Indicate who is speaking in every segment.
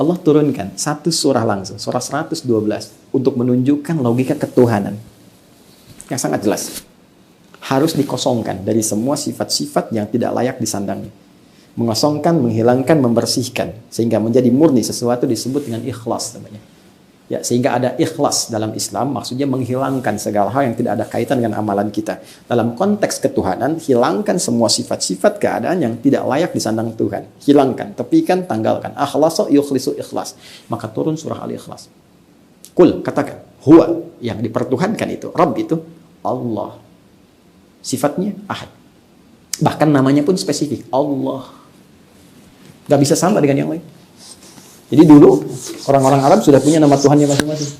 Speaker 1: Allah turunkan satu surah langsung, surah 112, untuk menunjukkan logika ketuhanan yang sangat jelas. Harus dikosongkan dari semua sifat-sifat yang tidak layak disandang. Mengosongkan, menghilangkan, membersihkan, sehingga menjadi murni. Sesuatu disebut dengan ikhlas namanya. Ya, sehingga ada ikhlas dalam Islam, maksudnya menghilangkan segala hal yang tidak ada kaitan dengan amalan kita. Dalam konteks ketuhanan, hilangkan semua sifat-sifat keadaan yang tidak layak disandang Tuhan. Hilangkan, tepikan, tanggalkan. Akhlasu yukhlisu ikhlas. Maka turun surah Al-Ikhlas. Kul, katakan, huwa, yang dipertuhankan itu, Rabb itu, Allah. Sifatnya ahad. Bahkan namanya pun spesifik, Allah. Gak bisa sama dengan yang lain. Jadi dulu orang-orang Arab sudah punya nama Tuhannya masing-masing.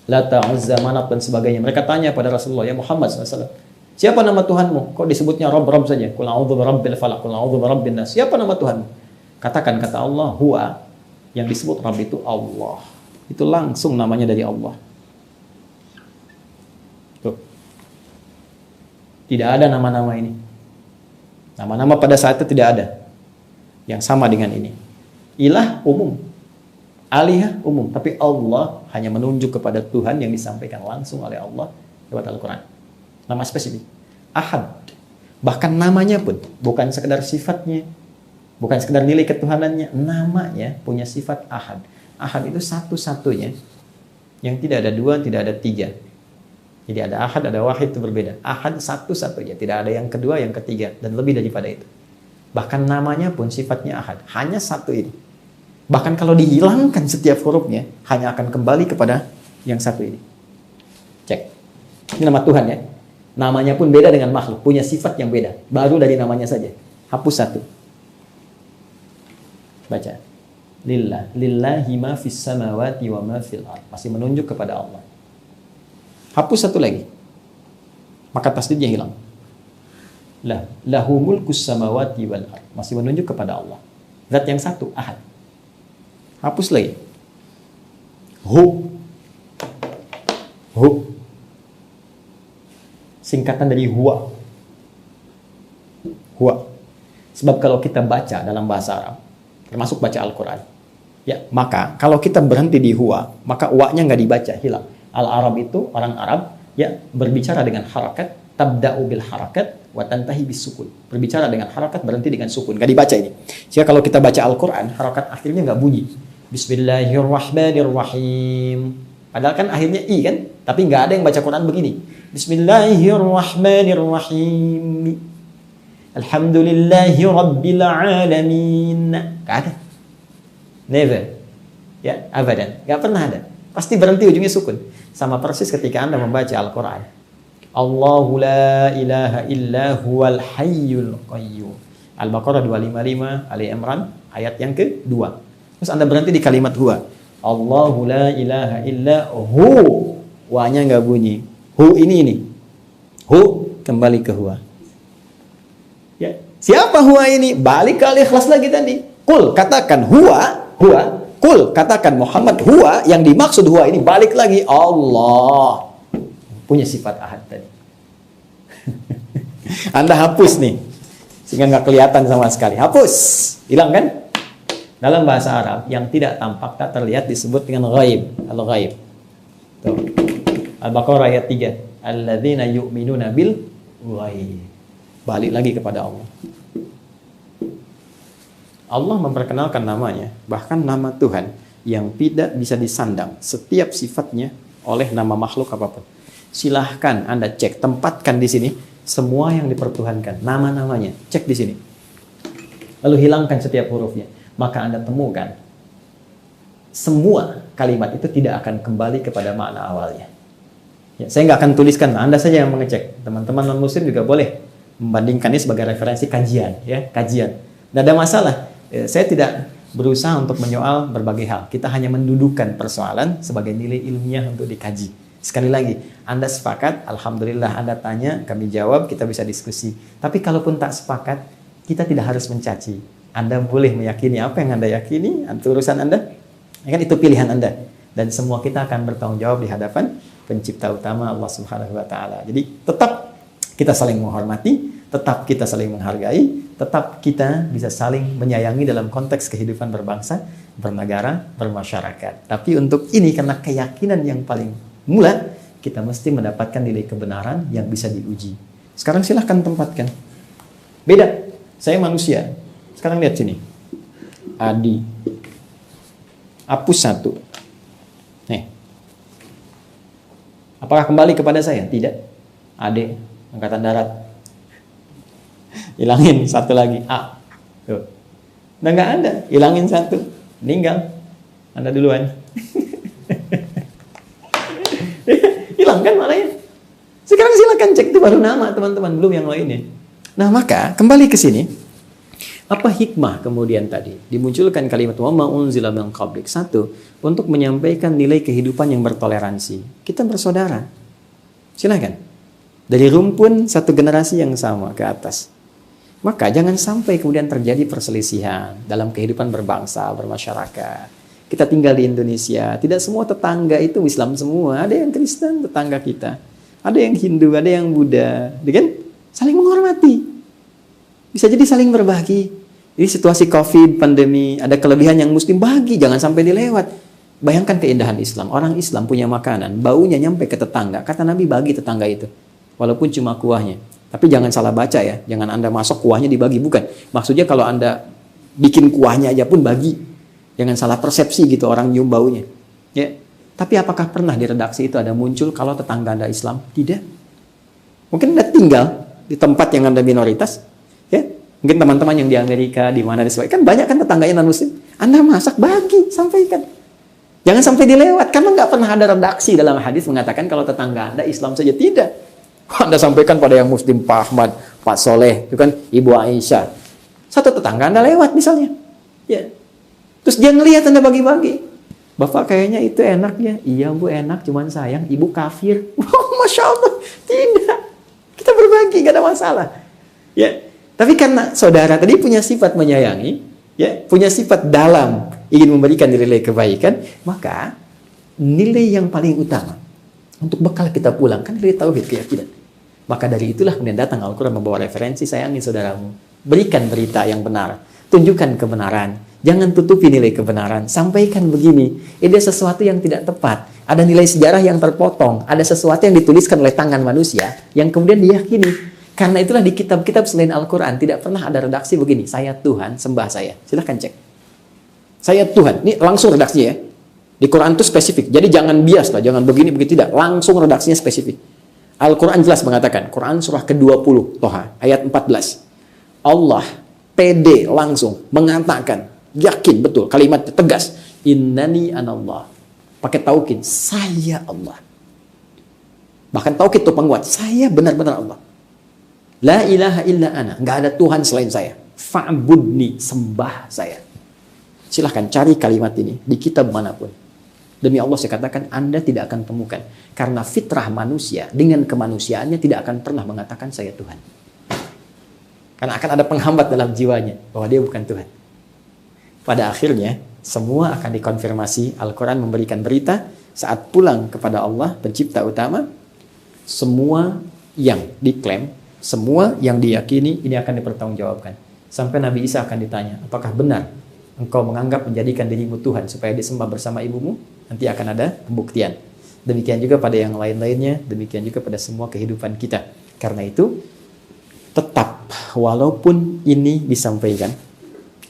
Speaker 1: Lata, Uzza, Manat dan sebagainya. Mereka tanya pada Rasulullah, ya Muhammad SAW, siapa nama Tuhanmu? Kok disebutnya Rabb saja? Qul a'udzu birabbil falaq, qul a'udzu birabbin nas. Siapa nama Tuhanmu? Katakan, kata Allah, huwa, yang disebut Rabb itu Allah. Itu langsung namanya dari Allah. Tuh. Tidak ada nama-nama ini. Nama-nama pada saat itu tidak ada yang sama dengan ini. Ilah umum, alihah umum, tapi Allah hanya menunjuk kepada Tuhan yang disampaikan langsung oleh Allah lewat Al-Quran. Nama spesifik, ahad. Bahkan namanya pun bukan sekedar sifatnya, bukan sekedar nilai ketuhanannya, namanya punya sifat ahad. Ahad itu satu-satunya yang tidak ada dua, tidak ada tiga. Jadi ada ahad, ada wahid, itu berbeda. Ahad satu-satunya, tidak ada yang kedua, yang ketiga, dan lebih daripada itu. Bahkan namanya pun sifatnya ahad, hanya satu ini. Bahkan kalau dihilangkan setiap hurufnya, hanya akan kembali kepada yang satu ini. Cek. Ini nama Tuhan ya. Namanya pun beda dengan makhluk, punya sifat yang beda. Baru dari namanya saja. Hapus satu. Baca. Lillah, lillahi ma fis samawati wa ma fil ard. Masih menunjuk kepada Allah. Hapus satu lagi. Maka tasdidnya hilang. Lahu mulkus samawati wal ard. Masih menunjuk kepada Allah. Zat yang satu, ahad. Hapus lagi. Hu. Singkatan dari huwa. Huwa. Sebab kalau kita baca dalam bahasa Arab, termasuk baca Al-Quran, ya, maka kalau kita berhenti di huwa, maka wa-nya nggak dibaca, hilang. Al-Arab itu, orang Arab, ya, berbicara dengan harakat, tabda'u bil harakat, wa tantahi bis sukun. Berbicara dengan harakat, berhenti dengan sukun. Nggak dibaca ini. Jika kalau kita baca Al-Quran, harakat akhirnya nggak bunyi. Bismillahirrahmanirrahim. Padahal kan akhirnya i kan, tapi nggak ada yang baca Quran begini. Bismillahirrahmanirrahim. Alhamdulillahi rabbil alamin. Nggak ada. Never. Ya, abadan. Nggak pernah ada. Pasti berhenti ujungnya sukun. Sama persis ketika Anda membaca Al-Quran. Allahu la ilaha illa huwal hayyul qayyum. Al-Baqarah 255, Ali Imran ayat yang kedua. Terus Anda berhenti di kalimat huwa. Allahu la ilaha illa hu. Wa-nya nggak bunyi. Hu ini. Hu kembali ke huwa. Ya, siapa huwa ini? Balik ke Al-Ikhlas lagi tadi. Qul, katakan huwa. Qul, katakan Muhammad huwa, yang dimaksud huwa ini balik lagi Allah. Punya sifat ahad tadi. Anda hapus nih. Sehingga nggak kelihatan sama sekali. Hapus. Hilang kan? Dalam bahasa Arab, yang tidak tampak, tak terlihat disebut dengan ghaib. Al-ghaib. Al-Baqarah ayat 3. Alladzina yu'minuna bil ghaib. Balik lagi kepada Allah. Allah memperkenalkan namanya, bahkan nama Tuhan yang tidak bisa disandang setiap sifatnya oleh nama makhluk apapun. Silahkan Anda cek, tempatkan di sini semua yang dipertuhankan, nama-namanya, cek di sini. Lalu hilangkan setiap hurufnya, maka Anda temukan semua kalimat itu tidak akan kembali kepada makna awalnya. Ya, saya nggak akan tuliskan, Anda saja yang mengecek. Teman-teman non-muslim juga boleh membandingkan ini sebagai referensi kajian, ya, kajian. Tidak ada masalah. Saya tidak berusaha untuk menyoal berbagai hal. Kita hanya mendudukkan persoalan sebagai nilai ilmiah untuk dikaji. Sekali lagi, Anda sepakat, alhamdulillah Anda tanya, kami jawab, kita bisa diskusi. Tapi kalaupun tak sepakat, kita tidak harus mencaci. Anda boleh meyakini apa yang Anda yakini, itu urusan Anda. Ya kan, itu pilihan Anda. Dan semua kita akan bertanggung jawab di hadapan pencipta utama Allah Subhanahu wa taala. Jadi tetap kita saling menghormati, tetap kita saling menghargai, tetap kita bisa saling menyayangi dalam konteks kehidupan berbangsa, bernegara, bermasyarakat. Tapi untuk ini, karena keyakinan yang paling mula, kita mesti mendapatkan nilai kebenaran yang bisa diuji. Sekarang silahkan tempatkan. Beda, saya manusia. Sekarang lihat sini. Adi. Hapus 1. Nih. Apakah kembali kepada saya? Tidak. Ade, angkatan darat. Hilangin 1 lagi. A. Tuh. Udah nggak ada. Hilangin 1. Meninggal. Anda duluan. Hilang kan maknanya. Sekarang silakan cek, itu baru nama teman-teman, belum yang lainnya. Nah maka kembali ke sini. Apa hikmah kemudian tadi? Dimunculkan kalimat wa ma unzila min qablik. 1, untuk menyampaikan nilai kehidupan yang bertoleransi. Kita bersaudara. Silakan. Dari rumpun satu generasi yang sama ke atas. Maka jangan sampai kemudian terjadi perselisihan dalam kehidupan berbangsa, bermasyarakat. Kita tinggal di Indonesia, tidak semua tetangga itu Islam semua. Ada yang Kristen tetangga kita. Ada yang Hindu, ada yang Buddha. Kan? Saling menghormati. Bisa jadi saling berbagi. Ini situasi COVID, pandemi, ada kelebihan yang Muslim bagi, jangan sampai dilewat. Bayangkan keindahan Islam. Orang Islam punya makanan, baunya nyampe ke tetangga. Kata Nabi bagi tetangga itu. Walaupun cuma kuahnya. Tapi jangan salah baca ya. Jangan Anda masuk kuahnya dibagi. Bukan. Maksudnya kalau Anda bikin kuahnya aja pun bagi. Jangan salah persepsi gitu orang nyium baunya. Ya. Tapi apakah pernah di redaksi itu ada muncul kalau tetangga Anda Islam? Tidak. Mungkin Anda tinggal di tempat yang Anda minoritas. Ya. Mungkin teman-teman yang di Amerika, di mana kan banyak kan tetangganya non-Muslim. Anda masak, bagi, sampaikan. Jangan sampai dilewat. Karena nggak pernah ada redaksi dalam hadis mengatakan kalau tetangga Anda Islam saja. Tidak. Anda sampaikan pada yang Muslim, Pak Ahmad, Pak Soleh, itu kan Ibu Aisyah. Satu tetangga Anda lewat misalnya. Ya. Terus dia ngelihat Anda bagi-bagi. Bapak kayaknya itu enak ya. Iya Bu, enak, cuman sayang Ibu kafir. Wow, Masya Allah. Tidak. Kita berbagi, gak ada masalah. Ya. Tapi karena saudara tadi punya sifat menyayangi, ya, punya sifat dalam ingin memberikan nilai kebaikan, maka nilai yang paling utama untuk bekal kita pulang kan nilai tauhid, keyakinan. Maka dari itulah kemudian datang Al-Quran membawa referensi, sayangi saudaramu, berikan berita yang benar, tunjukkan kebenaran, jangan tutupi nilai kebenaran, sampaikan begini, ini sesuatu yang tidak tepat, ada nilai sejarah yang terpotong, ada sesuatu yang dituliskan oleh tangan manusia yang kemudian diyakini. Karena itulah di kitab-kitab selain Al-Quran tidak pernah ada redaksi begini, saya Tuhan, sembah saya. Silahkan cek. Saya Tuhan, ini langsung redaksinya ya. Di Quran itu spesifik, jadi jangan bias lah, jangan begini, begitu, tidak. Langsung redaksinya spesifik. Al-Quran jelas mengatakan, Quran surah ke-20, Toha, ayat 14. Allah, pede langsung, mengatakan, yakin betul, kalimat tegas. Innani anallah. Pakai taukid, saya Allah. Bahkan taukid itu penguat, saya benar-benar Allah. La ilaha illa ana, nggak ada Tuhan selain saya. Fa'budni, sembah saya. Silahkan cari kalimat ini di kitab manapun. Demi Allah saya katakan Anda tidak akan temukan. Karena fitrah manusia dengan kemanusiaannya tidak akan pernah mengatakan saya Tuhan. Karena akan ada penghambat dalam jiwanya bahwa dia bukan Tuhan. Pada akhirnya semua akan dikonfirmasi. Al-Quran memberikan berita saat pulang kepada Allah pencipta utama. Semua yang diklaim, semua yang diyakini ini akan dipertanggungjawabkan. Sampai Nabi Isa akan ditanya, apakah benar engkau menganggap menjadikan dirimu Tuhan supaya disembah bersama ibumu? Nanti akan ada pembuktian. Demikian juga pada yang lain-lainnya, demikian juga pada semua kehidupan kita. Karena itu, tetap walaupun ini disampaikan,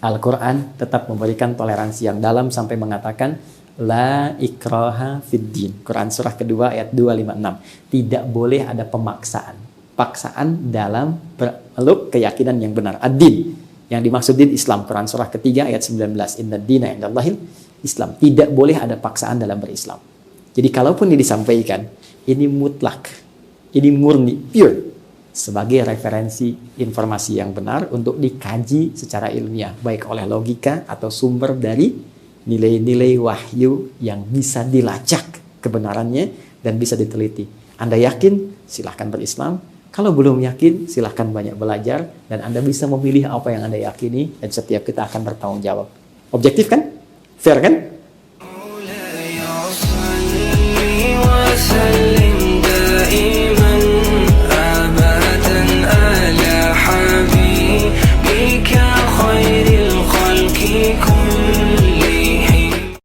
Speaker 1: Al-Quran tetap memberikan toleransi yang dalam sampai mengatakan La ikraha fid din. Quran surah kedua ayat 256. Tidak boleh ada pemaksaan. Paksaan dalam peluk keyakinan yang benar. Ad-din. Yang dimaksud din Islam. Quran surah ketiga ayat 19. Inna dina indallahil Islam. Tidak boleh ada paksaan dalam berislam. Jadi kalaupun ini disampaikan, ini mutlak. Ini murni, pure. Sebagai referensi informasi yang benar untuk dikaji secara ilmiah. Baik oleh logika atau sumber dari nilai-nilai wahyu yang bisa dilacak kebenarannya dan bisa diteliti. Anda yakin? Silahkan berislam. Kalau belum yakin, silahkan banyak belajar. Dan Anda bisa memilih apa yang Anda yakini. Dan setiap kita akan bertanggung jawab. Objektif kan? Fair kan?